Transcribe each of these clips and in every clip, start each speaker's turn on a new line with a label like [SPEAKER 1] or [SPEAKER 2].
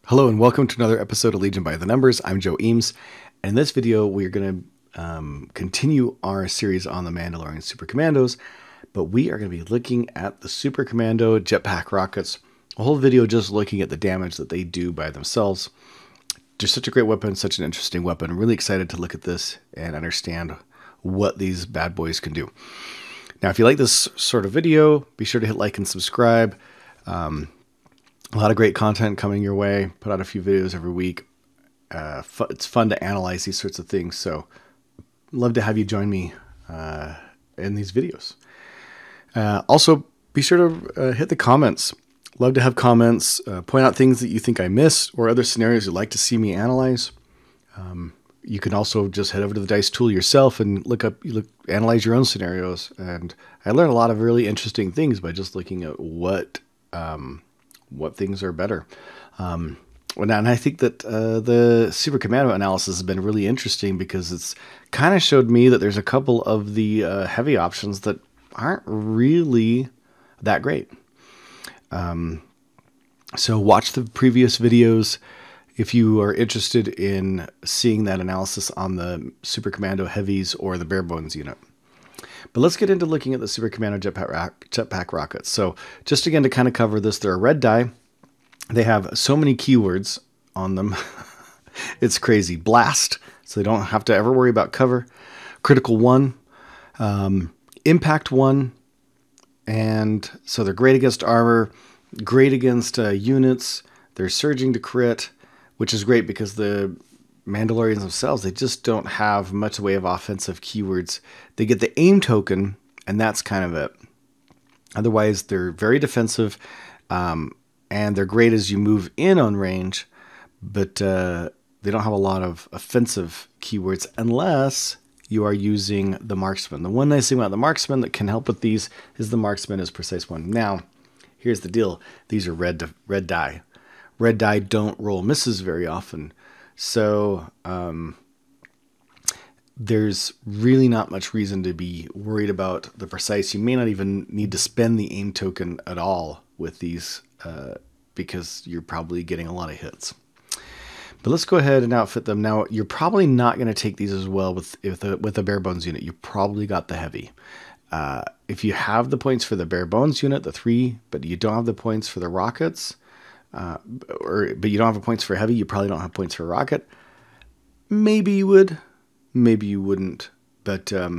[SPEAKER 1] Hello and welcome to another episode of Legion by the Numbers. I'm Joe Eames, and in this video we're going to continue our series on the Mandalorian Super Commandos, but we are going to be looking at the Super Commando jetpack rockets, a whole video just looking at the damage that they do by themselves. Just such a great weapon, such an interesting weapon. I'm really excited to look at this and understand what these bad boys can do. Now, if you like this sort of video, be sure to hit like and subscribe. A lot of great content coming your way. Put out a few videos every week. It's fun to analyze these sorts of things. So love to have you join me in these videos. Also, be sure to hit the comments. Love to have comments. Point out things that you think I missed or other scenarios you'd like to see me analyze. You can also just head over to the dice tool yourself and analyze your own scenarios. And I learned a lot of really interesting things by just looking at what things are better. And I think that the Super Commando analysis has been really interesting because it's kind of showed me that there's a couple of the heavy options that aren't really that great. So watch the previous videos if you are interested in seeing that analysis on the Super Commando heavies or the bare bones unit. But let's get into looking at the Super Commando jetpack rockets. So just again to kind of cover this, they're a red die. They have so many keywords on them. It's crazy. Blast, so they don't have to ever worry about cover. Critical 1. Impact 1. And so they're great against armor, great against units. They're surging to crit, which is great because the Mandalorians themselves, they just don't have much way of offensive keywords. They get the aim token, and that's kind of it. Otherwise, they're very defensive, and they're great as you move in on range, but they don't have a lot of offensive keywords unless you are using the marksman. The one nice thing about the marksman that can help with these is the marksman is precise 1. Now, here's the deal. These are red die. Red die don't roll misses very often. So there's really not much reason to be worried about the precise. You may not even need to spend the aim token at all with these because you're probably getting a lot of hits. But let's go ahead and outfit them. Now, you're probably not going to take these as well with a bare bones unit. You probably got the heavy. If you have the points for the bare bones unit, the 3, but you don't have the points for the rockets, but you don't have the points for heavy, you probably don't have points for rocket. Maybe you would, maybe you wouldn't, but I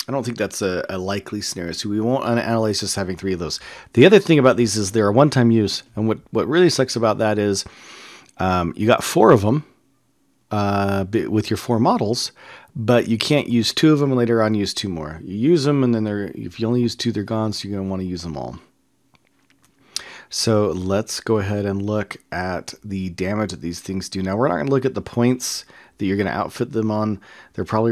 [SPEAKER 1] don't think that's a likely scenario. So we won't analyze just having 3 of those. The other thing about these is they're a one-time use, and what really sucks about that is you got 4 of them with your 4 models, but you can't use 2 of them and later on use 2 more. You use them, and then if you only use 2, they're gone, so you're going to want to use them all. So let's go ahead and look at the damage that these things do. Now, we're not going to look at the points that you're going to outfit them on. They're probably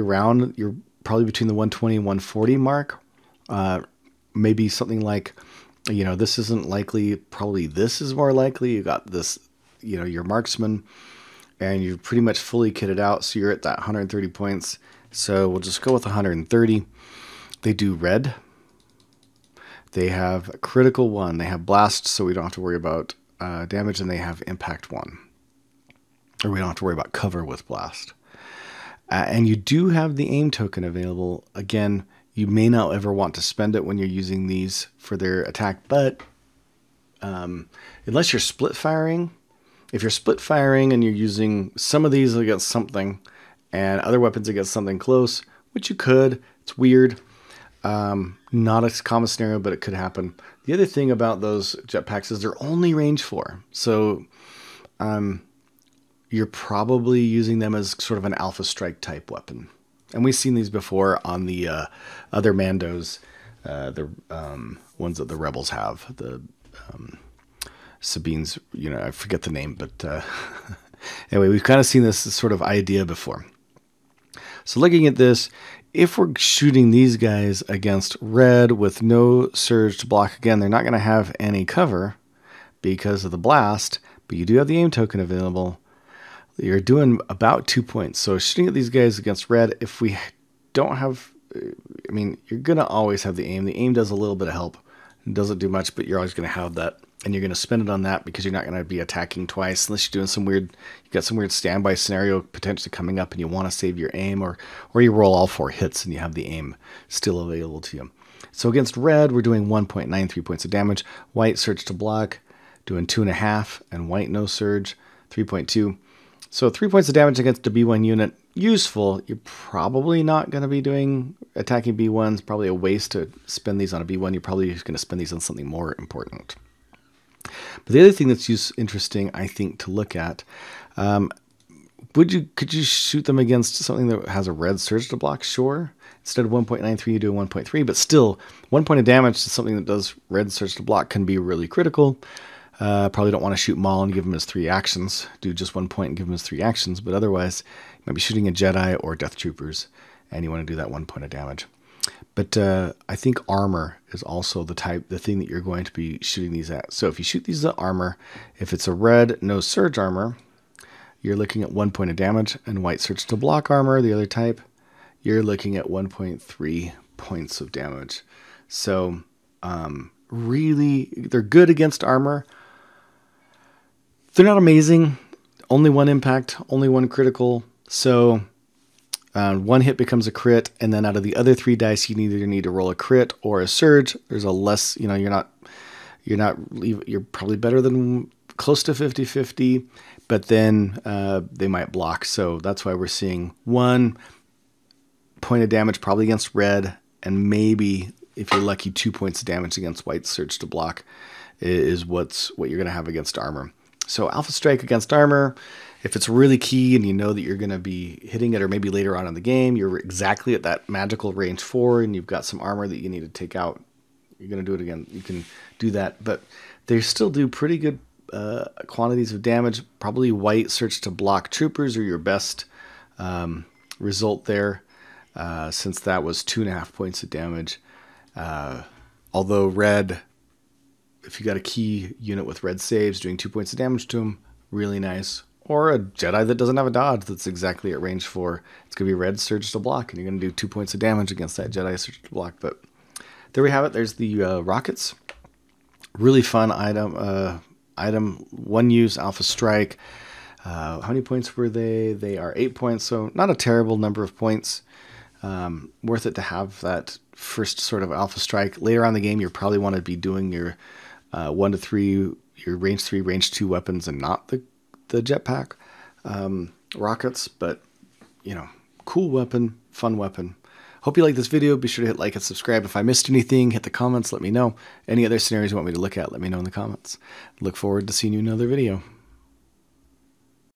[SPEAKER 1] you're probably between the 120 and 140 mark. Maybe something like, this isn't likely. Probably this is more likely. You got this, your marksman, and you're pretty much fully kitted out. So you're at that 130 points. So we'll just go with 130. They do red. They have a critical 1. They have blast, so we don't have to worry about damage, and they have impact 1. Or we don't have to worry about cover with blast. And you do have the aim token available. Again, you may not ever want to spend it when you're using these for their attack, but unless you're split firing, if you're split firing and you're using some of these against something and other weapons against something close, which you could, it's weird. Not a common scenario, but it could happen. The other thing about those jetpacks is they're only range 4. So you're probably using them as sort of an alpha strike type weapon. And we've seen these before on the other Mandos, the ones that the Rebels have. The Sabine's, I forget the name, but anyway, we've kind of seen this sort of idea before. So looking at this, if we're shooting these guys against red with no surge to block, again, they're not going to have any cover because of the blast, but you do have the aim token available. You're doing about 2 points. So shooting at these guys against red, if we don't have, you're going to always have the aim. The aim does a little bit of help. It doesn't do much, but you're always going to have that and you're going to spend it on that because you're not going to be attacking twice unless you're doing some weird, you've got some weird standby scenario potentially coming up and you want to save your aim, or you roll all 4 hits and you have the aim still available to you. So against red, we're doing 1.93 points of damage. White, surge to block, doing 2.5, and white, no surge, 3.2. So 3 points of damage against a B1 unit, useful. You're probably not going to be doing attacking B1s, probably a waste to spend these on a B1. You're probably just going to spend these on something more important. But the other thing that's interesting, I think, to look at, could you shoot them against something that has a red surge to block? Sure. Instead of 1.93, you do 1.3, but still, 1 point of damage to something that does red surge to block can be really critical. Probably don't want to shoot Maul and give him his 3 actions. Do just 1 point and give him his 3 actions, but otherwise, you might be shooting a Jedi or Death Troopers, and you want to do that 1 point of damage. But I think armor is also the thing that you're going to be shooting these at. So if you shoot these at armor, if it's a red no surge armor, you're looking at 1 point of damage, and white surge to block armor, the other type, you're looking at 1.3 points of damage. So really, they're good against armor. They're not amazing. Only 1 impact, only 1 critical. So 1 hit becomes a crit, and then out of the other 3 dice, you either need to roll a crit or a surge. There's a less, you're probably better than close to 50-50, but then they might block. So that's why we're seeing 1 point of damage probably against red, and maybe, if you're lucky, 2 points of damage against white surge to block is what you're going to have against armor. So Alpha Strike against armor, if it's really key and you know that you're going to be hitting it, or maybe later on in the game, you're exactly at that magical range 4 and you've got some armor that you need to take out, you're going to do it again. You can do that, but they still do pretty good quantities of damage. Probably white surge to block troopers are your best result there, since that was 2.5 points of damage. Although red, if you got a key unit with red saves, doing 2 points of damage to them, really nice. Or a Jedi that doesn't have a dodge that's exactly at range 4. It's going to be red surge to block, and you're going to do 2 points of damage against that Jedi surge to block. But there we have it. There's the rockets. Really fun item. 1 use Alpha Strike. How many points were they? They are 8 points, so not a terrible number of points. Worth it to have that first sort of Alpha Strike. Later on in the game, you probably want to be doing your 1 to 3, your range 3, range 2 weapons, and not the jetpack rockets. But cool weapon, fun weapon. Hope you like this video. Be sure to hit like and subscribe. If I missed anything, hit the comments, let me know. Any other scenarios you want me to look at, let me know in the comments. Look forward to seeing you in another video.